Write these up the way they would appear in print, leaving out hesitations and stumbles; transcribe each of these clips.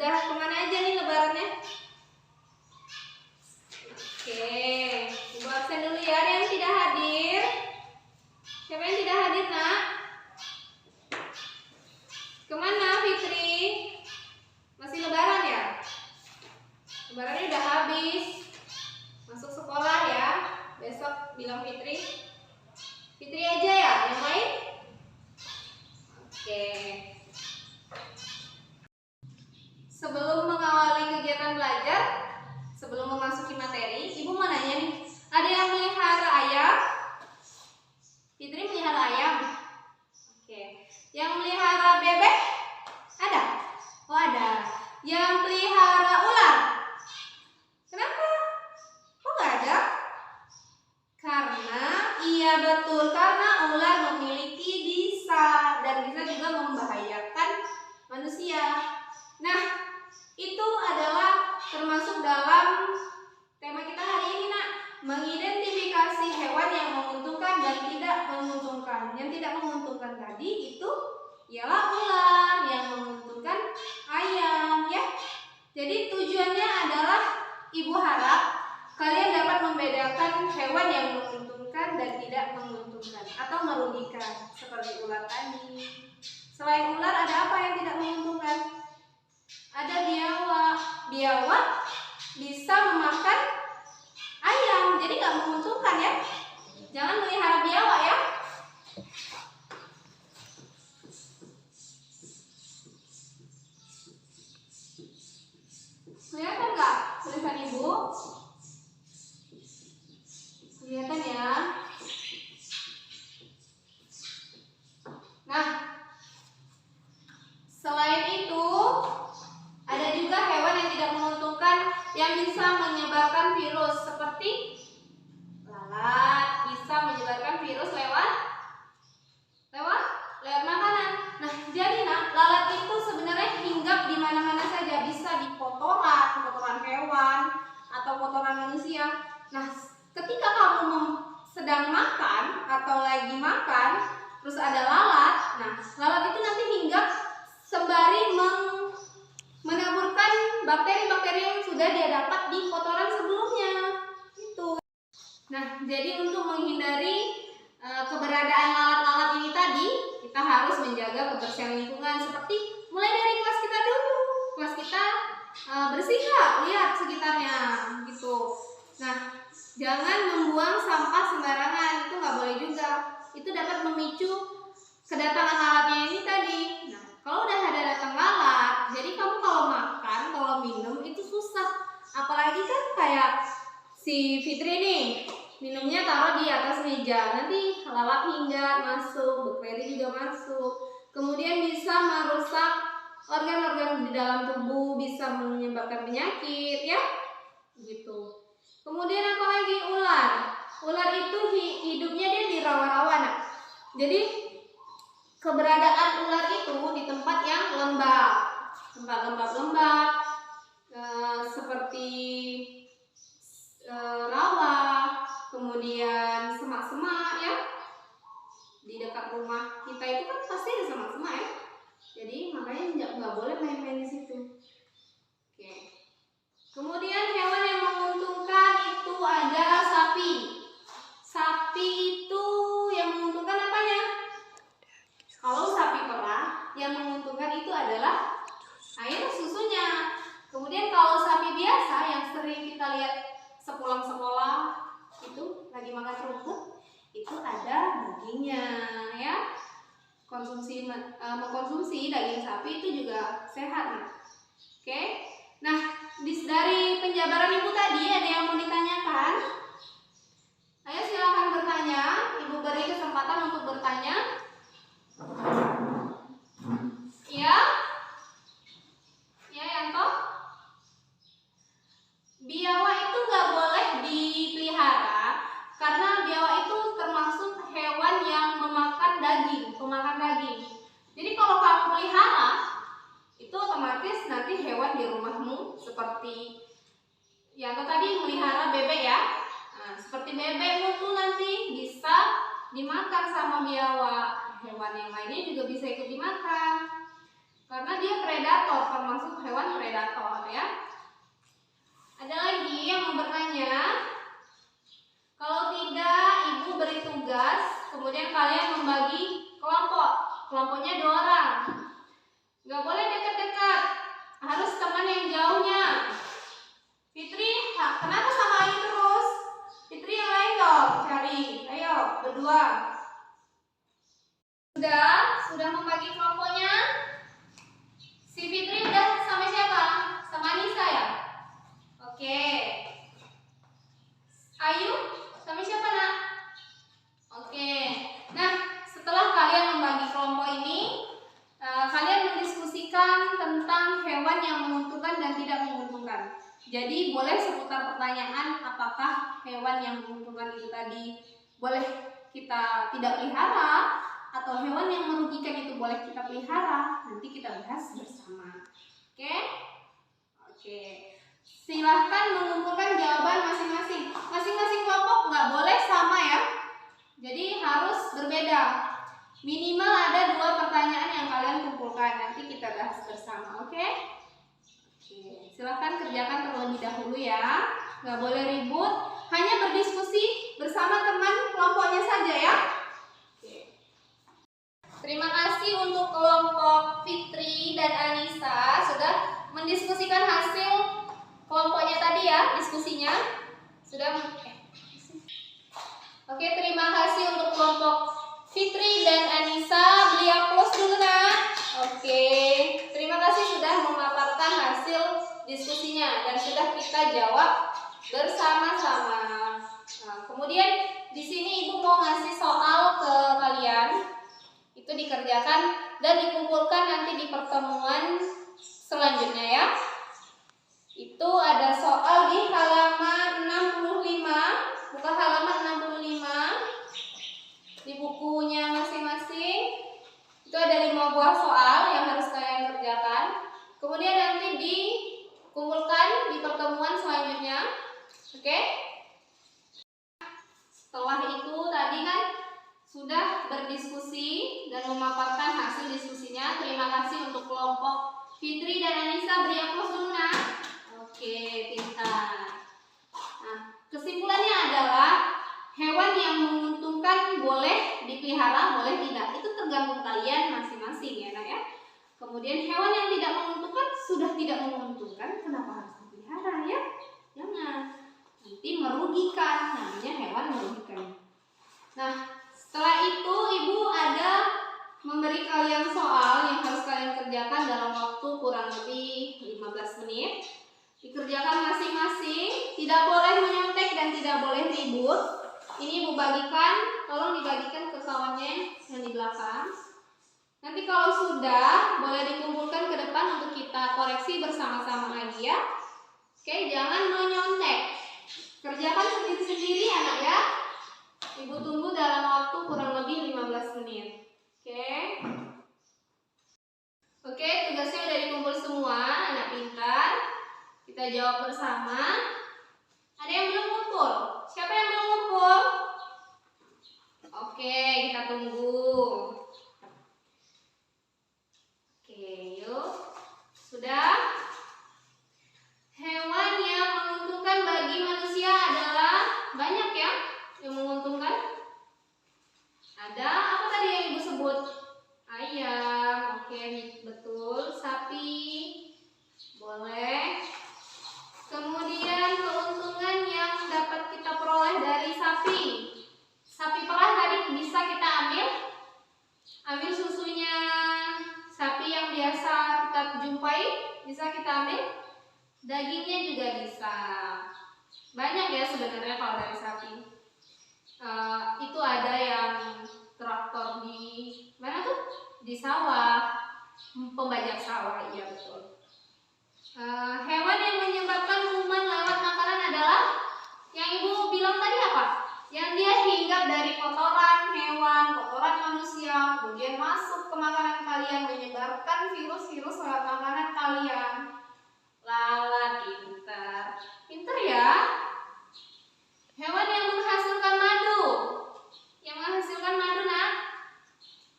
Udah kemana aja nih lebarannya? Oke, Ibu absen dulu ya. Ada yang tidak hadir? Siapa yang tidak hadir, Nak? Kemana Fitri? Masih lebaran ya? Lebarannya udah habis. Masuk sekolah ya. Besok bilang Fitri. Fitri aja ya yang lain? Oke. Sebelum mengawali kegiatan belajar, sebelum memasuki materi, Ibu mau nanya nih, ada yang melihara ayam? Fitri melihara ayam? Oke. Yang melihara bebek? Ada? Oh ada. Yang pelihara ular? Kenapa? Kok nggak ada? Karena, iya betul, karena ular memiliki bisa dan bisa juga membahayakan manusia. Nah, itu adalah termasuk dalam tema kita hari ini, Nak. Mengidentifikasi hewan yang menguntungkan dan tidak menguntungkan. Yang tidak menguntungkan tadi itu ialah ular, yang menguntungkan ayam, ya. Jadi tujuannya adalah Ibu harap kalian dapat membedakan hewan yang menguntungkan dan tidak menguntungkan atau merugikan, seperti ular tadi. Selain ular ada apa yang tidak menguntungkan? Ada biawak. Biawak bisa memakan ayam, jadi nggak menguntungkan ya. Jangan melihara biawak ya. Kelihatan nggak tulisan Ibu? Kelihatan ya. Nah, selain itu ada juga hewan yang tidak menguntungkan yang bisa menyebarkan virus, seperti lalat bisa menyebarkan virus lewat makanan. Nah, jadi lalat itu sebenarnya hinggap di mana-mana saja, bisa di kotoran hewan atau kotoran manusia. Nah, ketika kamu sedang makan atau lagi makan, terus ada lalat, nah lalat itu nanti hinggap sembari menaburkan bakteri-bakteri yang sudah dia dapat di kotoran sebelumnya. Itu. Nah, jadi untuk menghindari keberadaan lalat-lalat ini tadi, kita harus menjaga kebersihan lingkungan, seperti mulai dari kelas kita dulu. Kelas kita bersih nggak? Lihat sekitarnya, gitu. Nah, jangan membuang sampah sembarangan, itu nggak boleh juga. Itu dapat memicu kedatangan lalatnya ini tadi. Nah, kalau udah ada datang lalat, jadi kamu kalau makan, kalau minum itu susah. Apalagi kan kayak si Fitri nih, minumnya taruh di atas meja, nanti lalat hinggap masuk, bakteri juga masuk, kemudian bisa merusak organ-organ di dalam tubuh, bisa menyebabkan penyakit, ya, gitu. Kemudian apa lagi? Ular. Ular itu hidupnya dia di rawa-rawa, nah. Jadi keberadaan ular itu di tempat yang lembab, tempat lembab-lembab, seperti rawa, kemudian semak-semak ya. Di dekat rumah kita itu kan pasti ada semak-semak ya. Jadi makanya nggak boleh main-main di situ. Oke. Kemudian hewan yang menguntungkan itu ada sapi. Sapi itu yang menguntungkan apanya? Kalau sapi perah, yang menguntungkan itu adalah air susunya. Kemudian kalau sapi biasa yang sering kita lihat sepulang sekolah itu lagi makan rumput, itu ada dagingnya ya. Mengkonsumsi daging sapi itu juga sehat, nah. Oke. Nah, dari penjabaran Ibu tadi ada yang mau ditanyakan? Ayo silakan bertanya. Ibu beri kesempatan untuk bertanya. Ya? Ya, Yanto? Biawak itu nggak boleh dipelihara karena biawak itu termasuk hewan yang memakan daging, pemakan daging. Jadi kalau kamu pelihara, itu otomatis nanti hewan di rumahmu seperti Yanto tadi melihara bebek ya. Nah, seperti bebekmu tuh nanti bisa dimakan sama biawak. Hewan yang lainnya juga bisa ikut dimakan karena dia predator, termasuk hewan predator. kelompoknya 2 orang. Nggak boleh dekat-dekat, harus teman yang jauhnya. Fitri, kenapa sama Ayu terus? Fitri yang lain dong, cari. Ayo, berdua. Sudah membagi kelompoknya? Si Fitri udah sama siapa? Sama Anissa ya? Oke. Ayu, sama siapa nak? Oke. Nah, setelah kalian membagi kelompok ini, kalian mendiskusikan tentang hewan yang menguntungkan dan tidak menguntungkan. Jadi boleh seputar pertanyaan apakah hewan yang menguntungkan itu tadi boleh kita tidak pelihara, atau hewan yang merugikan itu boleh kita pelihara. Nanti kita bahas bersama. Oke? Oke. Silahkan mengumpulkan jawaban masing-masing. Masing-masing kelompok nggak boleh sama ya. Jadi harus berbeda. Minimal ada 2 pertanyaan yang kalian kumpulkan. Nanti kita bahas bersama. Oke? Oke. Silahkan kerjakan terlebih dahulu ya. Nggak boleh ribut. Hanya berdiskusi bersama teman kelompoknya saja ya. Terima kasih untuk kelompok Fitri dan Anissa sudah mendiskusikan hasil kelompoknya tadi ya, diskusinya. Oke, terima kasih untuk kelompok Fitri dan Anissa. Beli aplaus dulu nak. Oke, terima kasih sudah memaparkan hasil diskusinya dan sudah kita jawab bersama-sama. Nah, kemudian di sini Ibu mau ngasih soal ke kalian. Itu dikerjakan dan dikumpulkan nanti di pertemuan selanjutnya ya. Itu ada soal di halaman 65, buka halaman 65 di bukunya masing-masing. Itu ada 5 buah soal yang harus kalian kerjakan. Kemudian nanti dikumpulkan di pertemuan selanjutnya. Oke? Setelah itu tadi kan sudah berdiskusi dan memaparkan hasil diskusinya. Terima kasih untuk kelompok Fitri dan Anissa. Beri aplaus dulu nak. Oke, pintar. Nah, kesimpulannya adalah hewan yang menguntungkan boleh dipelihara, boleh tidak. Itu tergantung kalian masing-masing ya nak ya. Kemudian hewan yang tidak menguntungkan sudah tidak menguntungkan, kenapa harus dipelihara ya? Jangan. Nanti merugikan, namanya hewan merugikan. Nah, setelah itu Ibu ada memberi kalian soal yang harus kalian kerjakan dalam waktu kurang lebih 15 menit. Dikerjakan masing-masing, tidak boleh menyontek dan tidak boleh ribut. Ini Ibu bagikan, tolong dibagikan ke kawannya yang di belakang. Nanti kalau sudah, boleh dikumpulkan ke depan untuk kita koreksi bersama-sama lagi ya. Oke, jangan menyontek. Kerjakan sendiri-sendiri anak ya. Ibu tunggu dalam waktu kurang lebih 15 menit. Oke, tugasnya udah dikumpul semua, anak pintar. Kita jawab bersama. Ada yang belum kumpul? Siapa yang belum kumpul? Oke, kita tunggu. Oke, yuk. Sudah? Hewan yang menguntungkan bagi manusia adalah banyak ya yang menguntungkan. Ada apa tadi yang Ibu sebut? Ayam, oke betul. Sapi, boleh. Kemudian keuntungan yang dapat kita peroleh dari sapi. Sapi perah tadi bisa kita ambil susunya. Sapi yang biasa kita jumpai bisa kita ambil. Dagingnya juga bisa. Banyak ya sebenarnya kalau dari sapi. Itu ada yang traktor di mana tuh? Di sawah, pembajak sawah, iya betul. Hewan yang menyebabkan kuman lewat makanan adalah yang Ibu bilang tadi apa? Yang dia hinggap dari kotoran hewan, kotoran manusia, kemudian masuk ke makanan kalian, menyebarkan virus-virus lewat makanan kalian. Lalat, pintar. Pintar ya. Hewan yang menghasilkan madu. Yang menghasilkan madu nak?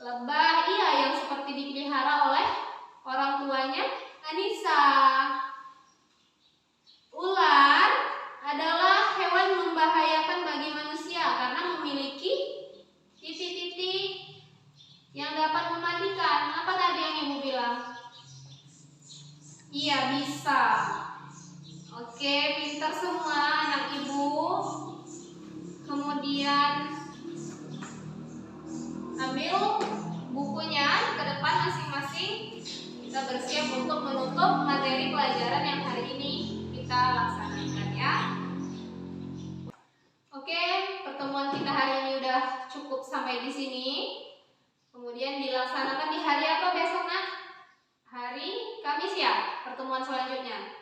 Lebah, iya, yang seperti dipelihara oleh orang tuanya. bisa. Oke, pintar semua anak ibu. Kemudian ambil bukunya ke depan masing-masing. Kita bersiap untuk menutup materi pelajaran yang hari ini kita laksanakan ya. Oke, pertemuan kita hari ini udah cukup sampai di sini. Kemudian dilaksanakan di hari apa besok, Nak? Hari Kamis ya, pertemuan selanjutnya.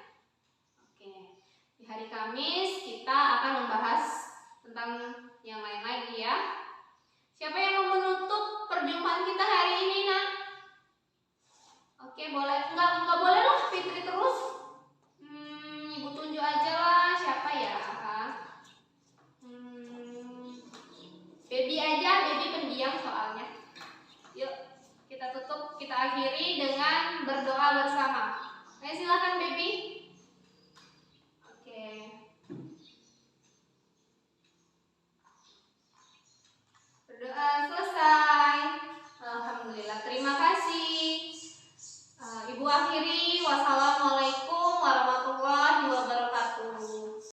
Oke, di hari Kamis kita akan membahas tentang yang lain lagi ya. Siapa yang mau menutup perjumpaan kita hari ini, Nak? Oke, boleh. Enggak boleh lah, Fitri terus. Ibu tunjuk aja lah, siapa ya? Baby aja, baby pendiam soalnya. Yuk, kita tutup, kita akhiri dengan berdoa bersama. Ayo silakan baby. Oke. Berdoa selesai. Alhamdulillah, terima kasih. Ibu akhiri, wassalamualaikum